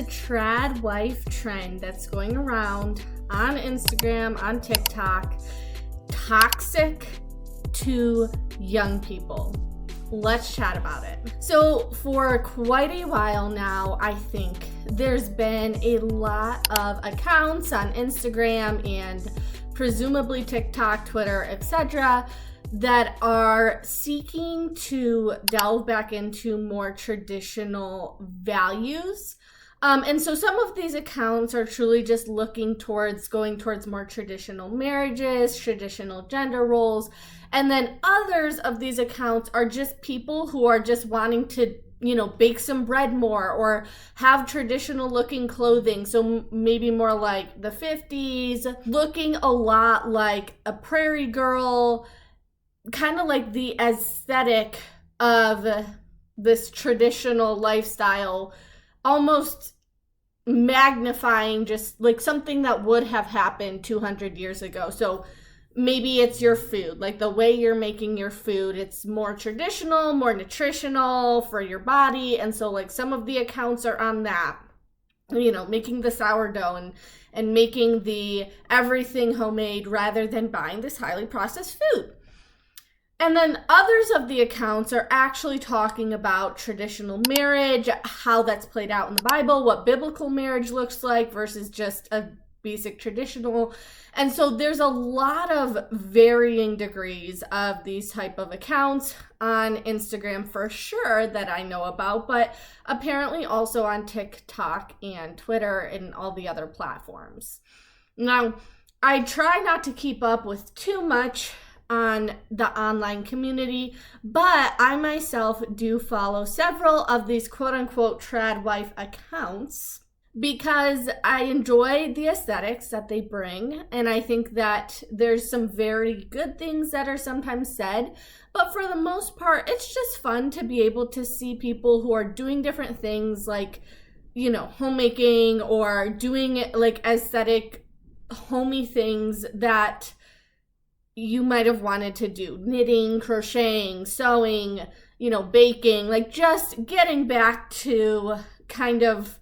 the trad wife trend that's going around on Instagram, on TikTok, toxic to young people. Let's chat about it. So for quite a while now, I think there's been a lot of accounts on Instagram and presumably TikTok, Twitter, etc., that are seeking to delve back into more traditional values. And so some of these accounts are truly just looking towards going towards more traditional marriages, traditional gender roles. And then others of these accounts are just people who are just wanting to, bake some bread more or have traditional looking clothing. So maybe more like the 50s, looking a lot like a prairie girl, kind of like the aesthetic of this traditional lifestyle, almost magnifying just like something that would have happened 200 years ago. So maybe it's your food, like the way you're making your food, it's more traditional, more nutritional for your body. And so like some of the accounts are on that, making the sourdough and making the everything homemade rather than buying this highly processed food. And then others of the accounts are actually talking about traditional marriage, how that's played out in the Bible, what biblical marriage looks like versus just a basic traditional. And so there's a lot of varying degrees of these type of accounts on Instagram for sure that I know about, but apparently also on TikTok and Twitter and all the other platforms. Now, I try not to keep up with too much on the online community, but I myself do follow several of these quote-unquote trad wife accounts because I enjoy the aesthetics that they bring, and I think that there's some very good things that are sometimes said, but for the most part, it's just fun to be able to see people who are doing different things like, homemaking or doing like aesthetic homey things that you might have wanted to do, knitting, crocheting, sewing, baking, like just getting back to kind of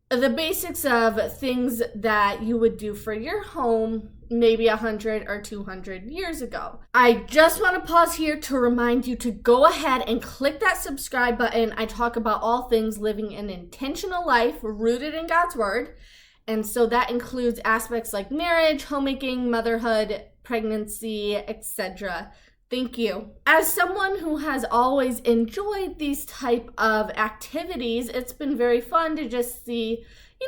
the basics of things that you would do for your home maybe 100 or 200 years ago. I just want to pause here to remind you to go ahead and click that subscribe button. I talk about all things living an intentional life rooted in God's word. And so that includes aspects like marriage, homemaking, motherhood, pregnancy, etc. Thank you. As someone who has always enjoyed these type of activities, it's been very fun to just see,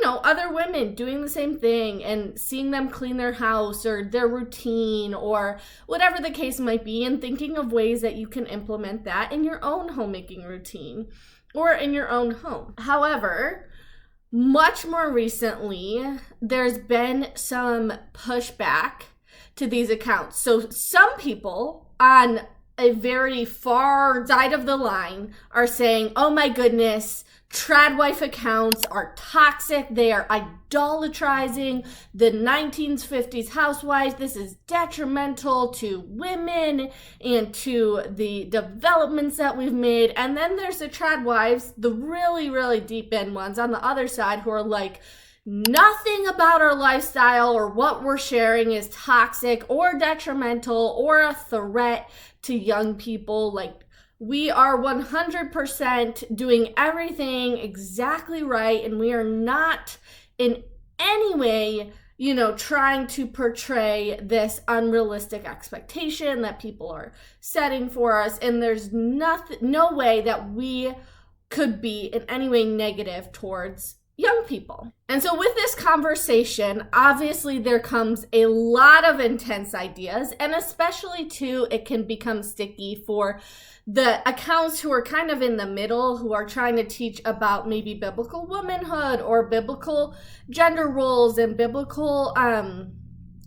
other women doing the same thing and seeing them clean their house or their routine or whatever the case might be, and thinking of ways that you can implement that in your own homemaking routine or in your own home. However, much more recently, there's been some pushback to these accounts. So some people on a very far side of the line are saying, oh my goodness, trad wife accounts are toxic. They are idolatrizing the 1950s housewives. This is detrimental to women and to the developments that we've made. And then there's the trad wives, the really, really deep end ones on the other side who are like, nothing about our lifestyle or what we're sharing is toxic or detrimental or a threat to young people. Like, we are 100% doing everything exactly right, and we are not in any way, trying to portray this unrealistic expectation that people are setting for us. And there's no way that we could be in any way negative towards young people. And so with this conversation, obviously there comes a lot of intense ideas, and especially too, it can become sticky for the accounts who are kind of in the middle, who are trying to teach about maybe biblical womanhood or biblical gender roles and biblical,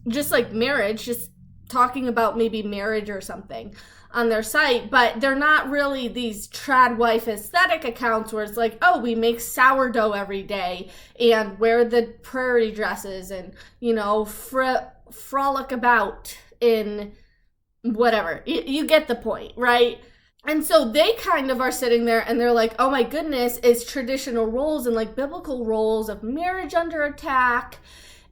just like marriage, just talking about maybe marriage or something on their site, but they're not really these trad wife aesthetic accounts where it's like, oh, we make sourdough every day and wear the prairie dresses and, frolic about in whatever. You get the point, right? And so they kind of are sitting there and they're like, oh my goodness, is traditional roles and like biblical roles of marriage under attack?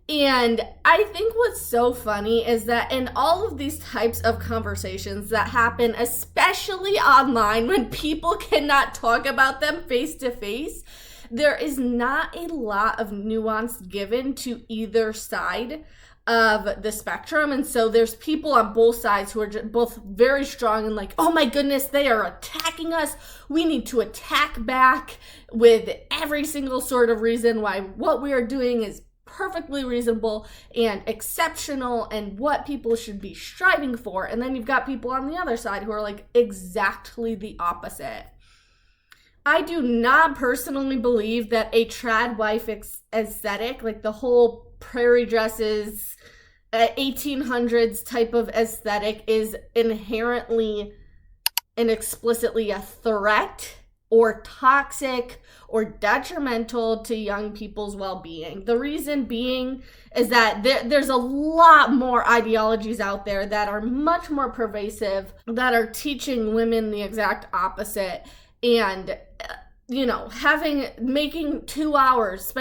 And I think what's so funny is that in all of these types of conversations that happen, especially online when people cannot talk about them face to face, there is not a lot of nuance given to either side of the spectrum. And so there's people on both sides who are both very strong and like, oh my goodness, they are attacking us. We need to attack back with every single sort of reason why what we are doing is perfectly reasonable and exceptional and what people should be striving for. And then you've got people on the other side who are like exactly the opposite. I do not personally believe that a trad wife aesthetic, like the whole prairie dresses, 1800s type of aesthetic, is inherently and explicitly a threat or toxic or detrimental to young people's well-being. The reason being is that there's a lot more ideologies out there that are much more pervasive, that are teaching women the exact opposite. And spending 2 hours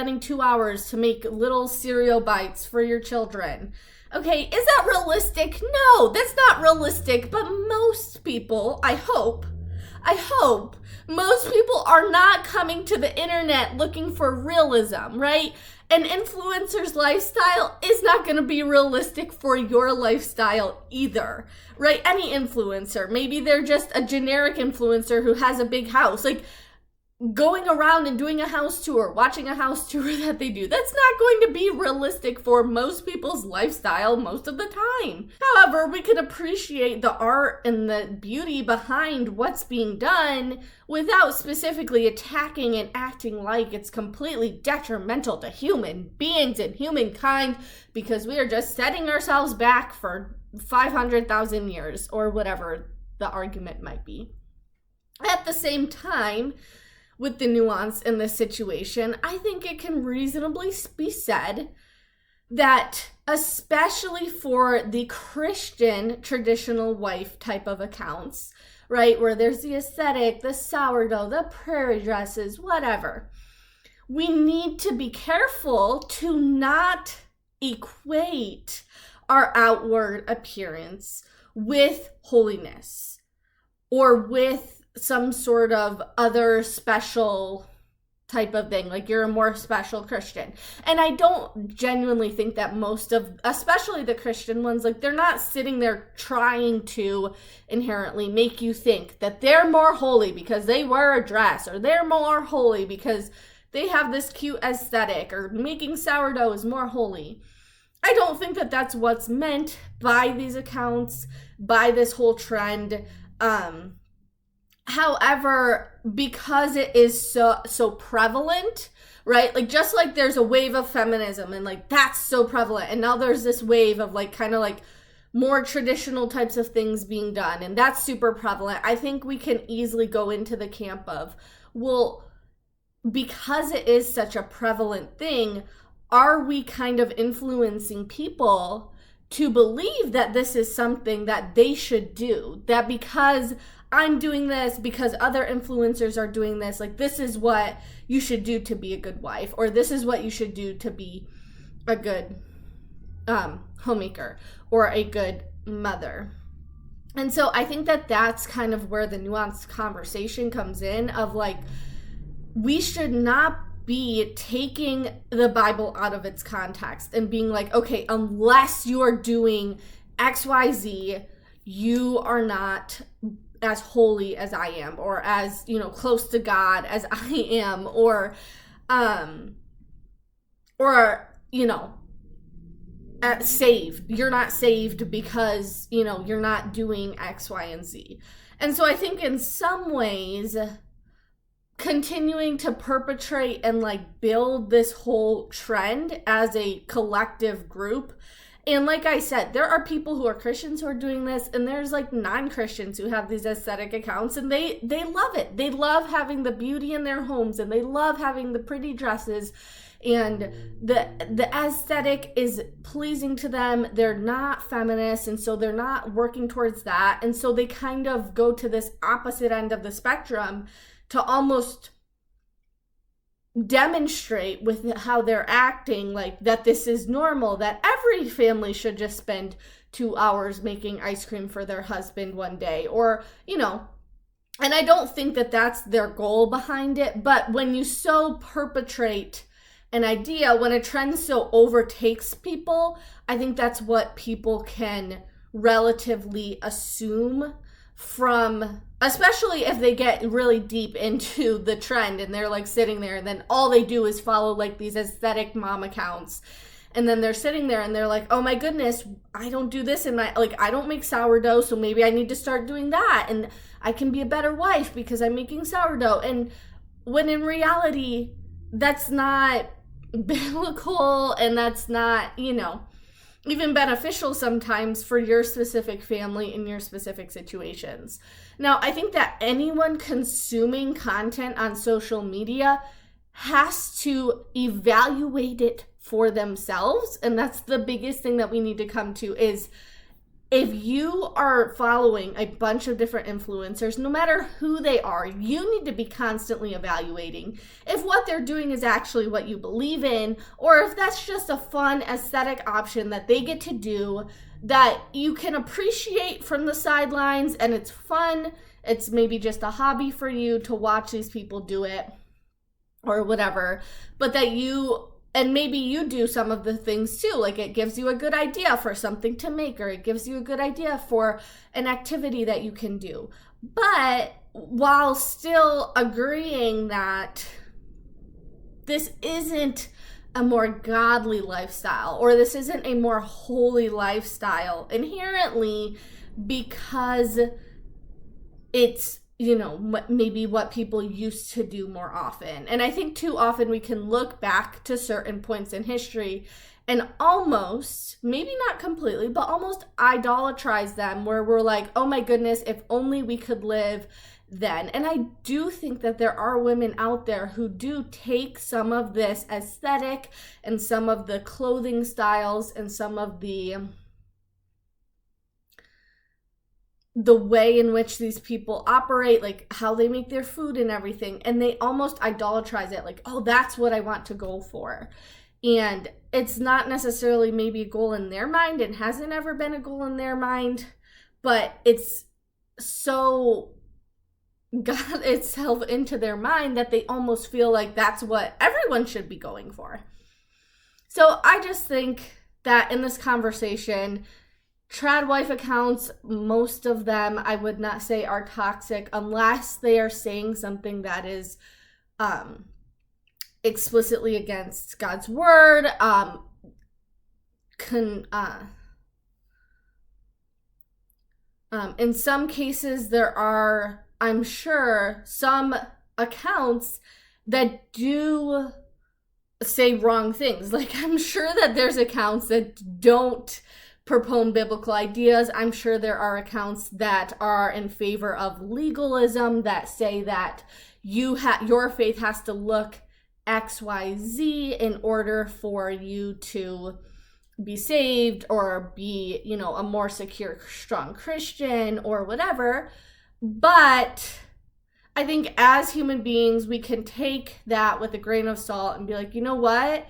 to make little cereal bites for your children. Okay, is that realistic? No, that's not realistic. But most people, I hope, most people are not coming to the internet looking for realism, right? An influencer's lifestyle is not going to be realistic for your lifestyle either, right? Any influencer, maybe they're just a generic influencer who has a big house. Like, going around and doing a house tour, watching a house tour that they do, that's not going to be realistic for most people's lifestyle most of the time. However, we can appreciate the art and the beauty behind what's being done without specifically attacking and acting like it's completely detrimental to human beings and humankind because we are just setting ourselves back for 500,000 years or whatever the argument might be. At the same time, with the nuance in this situation, I think it can reasonably be said that, especially for the Christian traditional wife type of accounts, right, where there's the aesthetic, the sourdough, the prairie dresses, whatever, we need to be careful to not equate our outward appearance with holiness or with some sort of other special type of thing, like you're a more special Christian. And I don't genuinely think that most of, especially the Christian ones, like they're not sitting there trying to inherently make you think that they're more holy because they wear a dress, or they're more holy because they have this cute aesthetic, or making sourdough is more holy. I don't think that that's what's meant by these accounts, by this whole trend. However, because it is so prevalent, right? Like, just like there's a wave of feminism and like that's so prevalent, and now there's this wave of like kind of like more traditional types of things being done, and that's super prevalent. I think we can easily go into the camp of, well, because it is such a prevalent thing, are we kind of influencing people to believe that this is something that they should do? That because I'm doing this, because other influencers are doing this, like this is what you should do to be a good wife, or this is what you should do to be a good homemaker or a good mother. And so I think that that's kind of where the nuanced conversation comes in of like, we should not be taking the Bible out of its context and being like, okay, unless you're doing XYZ, you are not as holy as I am, or as, close to God as I am, or saved. You're not saved because, you're not doing X, Y, and Z. And so I think in some ways, continuing to perpetrate and like build this whole trend as a collective group And like I said, there are people who are Christians who are doing this, and there's like non-Christians who have these aesthetic accounts, and they love it. They love having the beauty in their homes, and they love having the pretty dresses, and the aesthetic is pleasing to them. They're not feminist, and so they're not working towards that. And so they kind of go to this opposite end of the spectrum to almost demonstrate with how they're acting, like that this is normal, that every family should just spend 2 hours making ice cream for their husband one day, or, you know. And I don't think that that's their goal behind it, but when you so perpetrate an idea, when a trend so overtakes people, I think that's what people can relatively assume from, especially if they get really deep into the trend and they're like sitting there and then all they do is follow like these aesthetic mom accounts, and then they're sitting there and they're like, oh my goodness, I don't do this in my, like, I don't make sourdough, so maybe I need to start doing that, and I can be a better wife because I'm making sourdough. And when in reality, that's not biblical, and that's not, you know, even beneficial sometimes for your specific family in your specific situations. Now, I think that anyone consuming content on social media has to evaluate it for themselves. And that's the biggest thing that we need to come to is, if you are following a bunch of different influencers, no matter who they are, you need to be constantly evaluating if what they're doing is actually what you believe in, or if that's just a fun aesthetic option that they get to do that you can appreciate from the sidelines, and it's fun. It's maybe just a hobby for you to watch these people do it or whatever, but that you, and maybe you do some of the things too, like it gives you a good idea for something to make, or it gives you a good idea for an activity that you can do. But while still agreeing that this isn't a more godly lifestyle, or this isn't a more holy lifestyle inherently, because it's, you know, maybe what people used to do more often. And I think too often we can look back to certain points in history and almost, maybe not completely, but almost idolatrize them, where we're like, oh my goodness, if only we could live then. And I do think that there are women out there who do take some of this aesthetic and some of the clothing styles and some of the way in which these people operate, like how they make their food and everything, and they almost idolatrize it, like, oh, that's what I want to go for. And it's not necessarily maybe a goal in their mind, and hasn't ever been a goal in their mind, but it's so got itself into their mind that they almost feel like that's what everyone should be going for. So I just think that in this conversation, trad wife accounts, most of them I would not say are toxic unless they are saying something that is explicitly against God's word. In some cases, there are, I'm sure, some accounts that do say wrong things. Like, I'm sure that there's accounts that don't propone biblical ideas. I'm sure there are accounts that are in favor of legalism, that say that your faith has to look XYZ in order for you to be saved or be, you know, a more secure, strong Christian or whatever. But I think as human beings, we can take that with a grain of salt and be like, you know what?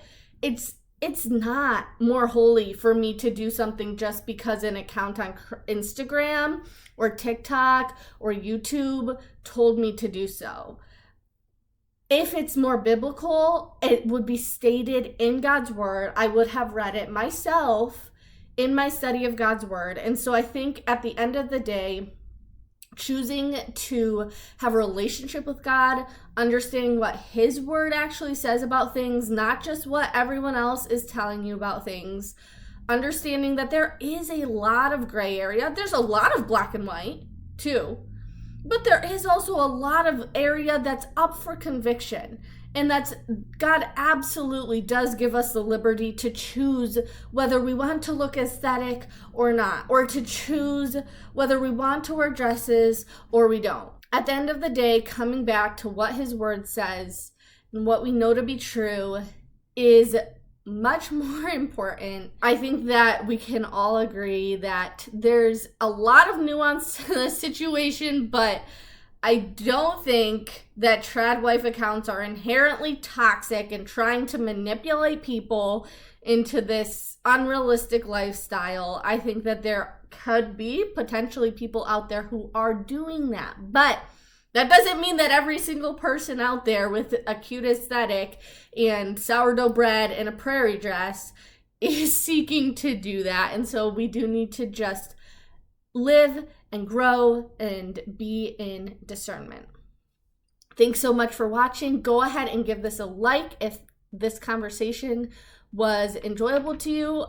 It's not more holy for me to do something just because an account on Instagram or TikTok or YouTube told me to do so. If it's more biblical, it would be stated in God's word. I would have read it myself in my study of God's word. And so I think at the end of the day, choosing to have a relationship with God, understanding what his word actually says about things, not just what everyone else is telling you about things, understanding that there is a lot of gray area. There's a lot of black and white too, but there is also a lot of area that's up for conviction. And God absolutely does give us the liberty to choose whether we want to look aesthetic or not, or to choose whether we want to wear dresses or we don't. At the end of the day, coming back to what his word says and what we know to be true is much more important. I think that we can all agree that there's a lot of nuance to the situation, but I don't think that trad wife accounts are inherently toxic and trying to manipulate people into this unrealistic lifestyle. I think that there could be potentially people out there who are doing that, but that doesn't mean that every single person out there with a cute aesthetic and sourdough bread and a prairie dress is seeking to do that. And so we do need to just live and grow and be in discernment. Thanks so much for watching. Go ahead and give this a like if this conversation was enjoyable to you.